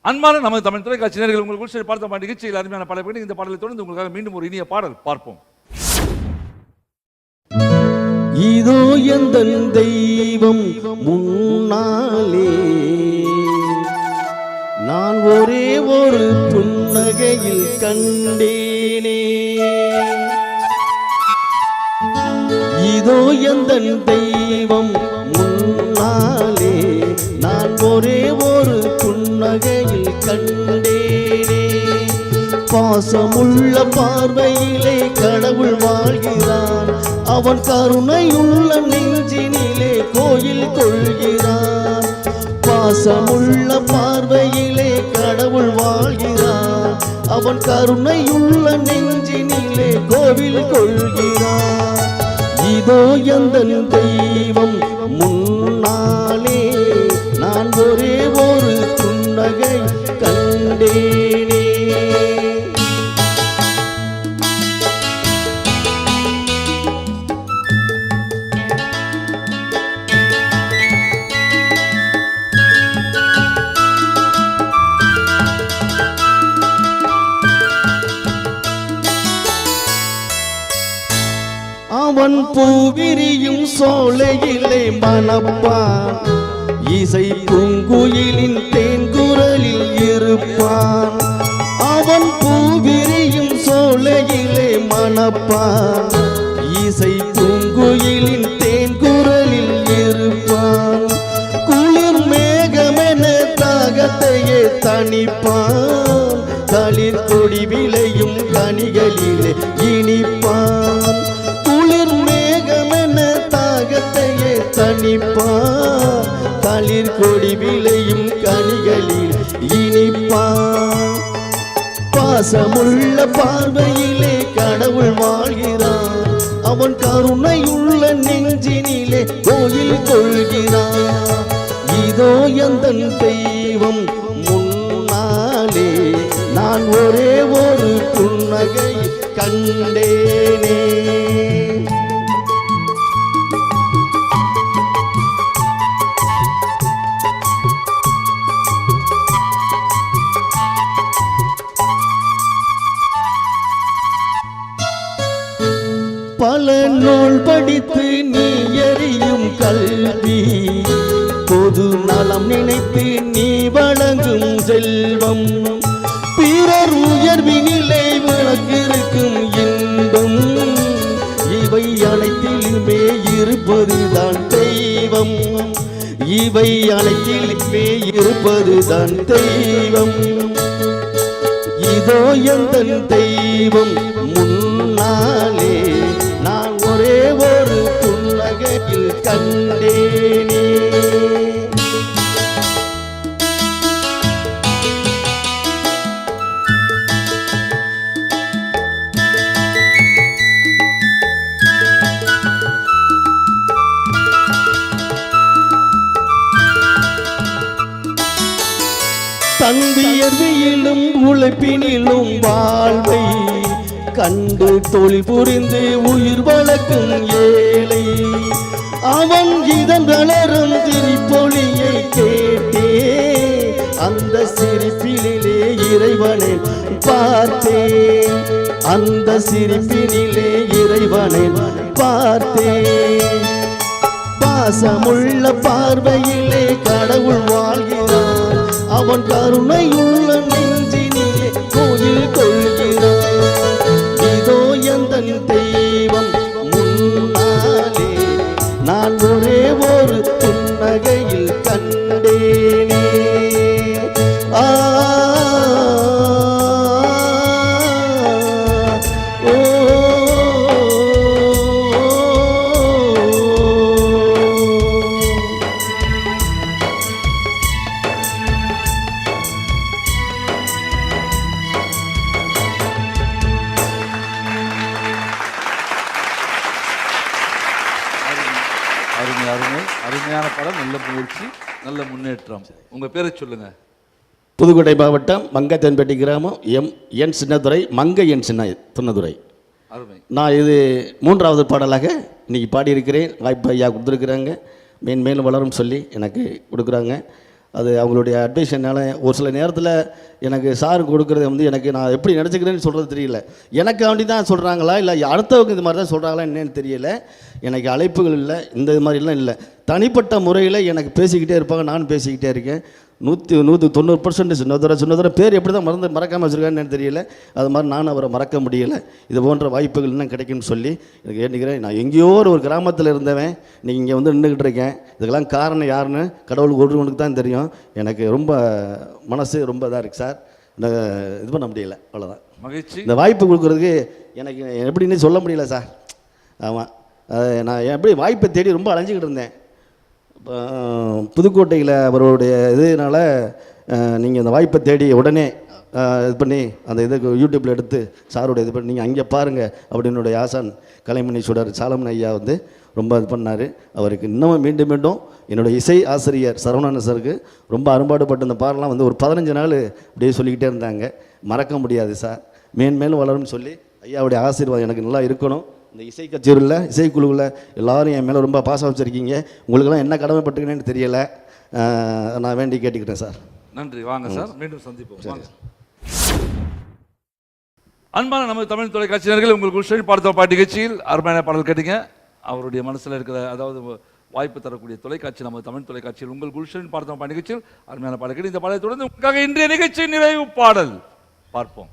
அன்பான நமது தமிழ் தொலைக்காட்சி நேயர்கள், உங்களுக்கு பார்த்த நிகழ்ச்சியில் அருமையான பாடல்கள். இந்த பாடலை தொடர்ந்து உங்களுக்காக மீண்டும் ஒரு இனிய பாடல் பார்ப்போம். இதோ எந்தன் தெய்வம் முன்னாலே நான் ஒரே ஒரு புன்னகையில் கண்டேனே. இதோ எந்தன் தெய்வம் முன்னாலே நான் ஒரே ஒரு புன்னகையில் கண்டேனே. பாசமுள்ள பார்வையிலே கடவுள் வாழ்கிறான், அவன் கருணையுள்ள நெஞ்சினிலே கோயில் கொள்கிறான். பாசமுள்ள பார்வையிலே கடவுள் வாழ்கிறான், அவன் கருணையுள்ள நெஞ்சினிலே கோவில் கொள்கிறான். இதோ எந்தன் தெய்வம் முன்னாலே நான் ஒரே ஒரு புன்னகை கண்டேனே. அவன் பூவிரியும் சோலையிலே மணப்பான், இசை பூங்குயிலின் தேன்குரலில் இருப்பான். அவன் பூவிரியும் சோலையிலே மணப்பான், இசை பூங்குயிலின் தேன்குரலில் இருப்பான். குளிர் மேகமென தாகத்தையே தணிப்பான், களிர் கொடி விளையும் கனிகளிலே இனிப்பான். குளிர் மேகமென தாகத்தையே தணிப்பான், களிர் கொடி விளையும் கனிகளில் இனிப்பான். பாசமுள்ள பார்வையிலே கடவுள் வாழ்கிறான், அவன் கருணையுள்ள நெஞ்சினிலே கோயில் கொள்கிறான். இதோ எந்தன் தெய்வம் முன்னாலே நான் ஒரே ஒரு புன்னகை கண்டேனே. பல நூல் படித்து நீ எறியும் கல்வி, பொது நலம் நினைத்து நீ வழங்கும் செல்வம், பிறர் உயர்வினிலே விளக்கிருக்கும் இன்பம், இவை அனைத்திலுமே இருப்பதுதான் தெய்வம், இவை அனைத்திலுமே இருப்பதுதான் தெய்வம். இதோ எந்தன் தெய்வம் முன்னாலே நான் ஒரே ஒரு புன்னகையில் கண்டேனே. தன் வியர்வியிலும் உழைப்பினிலும் வாழ்வை கண்டு தொழில் புரிந்து உயிர் வளர்க்கும் ஏழை, அவன் இதன் வளரும் சிரிப்பொலியை கேட்டே அந்த சிரிப்பினிலே இறைவனை பார்த்தேன், அந்த சிரிப்பினிலே இறைவனை பார்த்தேன். பாசமுள்ள பார்வையிலே கடவுள் வாழ்கிறான், அவன் கருணையுள்ள நெஞ்சினிலே கோயில் கொள்கிறான். இதோ எந்தன் தெய்வம் முன்னாலே நான் ஒரே ஒரு புன்னகையில் கண்டேனே. ஆ அருமையான படம், நல்ல முயற்சி, நல்ல முன்னேற்றம். உங்க பேரை சொல்லுங்க. புதுக்கோட்டை மாவட்டம் மங்கையன்பட்டி கிராமம் என் சின்னதுரை, மங்கை என் சின்னதுரை. நான் இது 3வது பாடலாக இன்னைக்கு பாடியிருக்கிறேன். வாய்ப்பு ஐயா கொடுத்துருக்குறாங்க, மேன்மேலும் வளரும் சொல்லி எனக்கு கொடுக்குறாங்க. அது அவங்களுடைய அட்வைஸ் என்னால் ஒரு சில நேரத்தில் எனக்கு சார் கொடுக்குறது வந்து எனக்கு நான் எப்படி நினச்சிக்கிறேன்னு சொல்கிறது தெரியல. எனக்காண்டி தான் சொல்கிறாங்களா இல்லை அடுத்தவங்க இது மாதிரி தான் சொல்கிறாங்களா என்னன்னு தெரியல. எனக்கு அழைப்புகள் இல்லை, இந்த இது மாதிரிலாம் இல்லை. தனிப்பட்ட முறையில் எனக்கு பேசிக்கிட்டே இருப்பாங்க, நான் பேசிக்கிட்டே இருக்கேன். 190% சின்னதுரை பேர் எப்படி தான் மறக்காமல் வச்சுருக்கான்னு தெரியல. அது மாதிரி நான் அவரை மறக்க முடியலை. இது போன்ற வாய்ப்புகள் இன்னும் கிடைக்குன்னு சொல்லி எனக்கு ஏற்றுக்கிறேன். நான் எங்கேயோ ஒரு கிராமத்தில் இருந்தவன் நீங்கள் இங்கே வந்து நின்றுக்கிட்டு இருக்கேன். இதுக்கெல்லாம் காரணம் யாருன்னு கடவுளுக்கு ஒருவனுக்கு தான் தெரியும். எனக்கு ரொம்ப மனசு ரொம்ப இதாக இருக்குது சார். இது பண்ண முடியல, அவ்வளோதான். மகிழ்ச்சி. இந்த வாய்ப்பு கொடுக்குறதுக்கு எனக்கு எப்படின்னு சொல்ல முடியல சார். ஆமாம், நான் எப்படி வாய்ப்பை தேடி ரொம்ப அலைஞ்சிக்கிட்டு இருந்தேன். புதுக்கோட்டையில் அவருடைய இதனால் நீங்கள் இந்த வாய்ப்பை தேடி உடனே இது பண்ணி அந்த இதுக்கு யூடியூப்பில் எடுத்து சாருடைய இது பண்ணி நீங்கள் அங்கே பாருங்கள் அப்படின்னு ஆசான் கலைமணி சுடர் சாலமன் ஐயா வந்து ரொம்ப இது பண்ணார். அவருக்கு இன்னமும் மீண்டும் மீண்டும் என்னுடைய இசை ஆசிரியர் சரவணன் சாருக்கு ரொம்ப அரும்பாடுபட்டு இந்த பாடலாம் வந்து ஒரு 15 நாள் அப்படியே சொல்லிக்கிட்டே இருந்தாங்க. மறக்க முடியாது சார், மேன்மேலும் வளரும்னு சொல்லி ஐயாவுடைய ஆசீர்வாதம் எனக்கு நல்லா இருக்கணும். இந்த இசை கச்சேரியில் இசைக்குழுவில் எல்லோரும் என் மேலே ரொம்ப பாசம் வச்சுருக்கீங்க. உங்களுக்கெல்லாம் என்ன கடமைப்பட்டுக்கணுன்னு தெரியலை. நான் வேண்டி கேட்டுக்கிட்டேன் சார். நன்றி. வாங்க சார், மீண்டும் சந்திப்போம். வாங்க. அன்பான நம்ம தமிழ் தொலைக்காட்சியினர்கள், உங்கள் குல்ஷன் பார்த்த பாட்டு நிகழ்ச்சியில் அருமையான பாடல் கேட்டீங்க. அவருடைய மனசில் இருக்கிற அதாவது வாய்ப்பு தரக்கூடிய தொலைக்காட்சி நம்ம தமிழ் தொலைக்காட்சியில் உங்கள் குல்ஷன் பார்த்த பாட்டு நிகழ்ச்சியில் அருமையான பாடல் கேட்டு இந்த பாடலை தொடர்ந்து உங்களுக்காக இன்றைய நிகழ்ச்சி நிறைவு பாடல் பார்ப்போம்.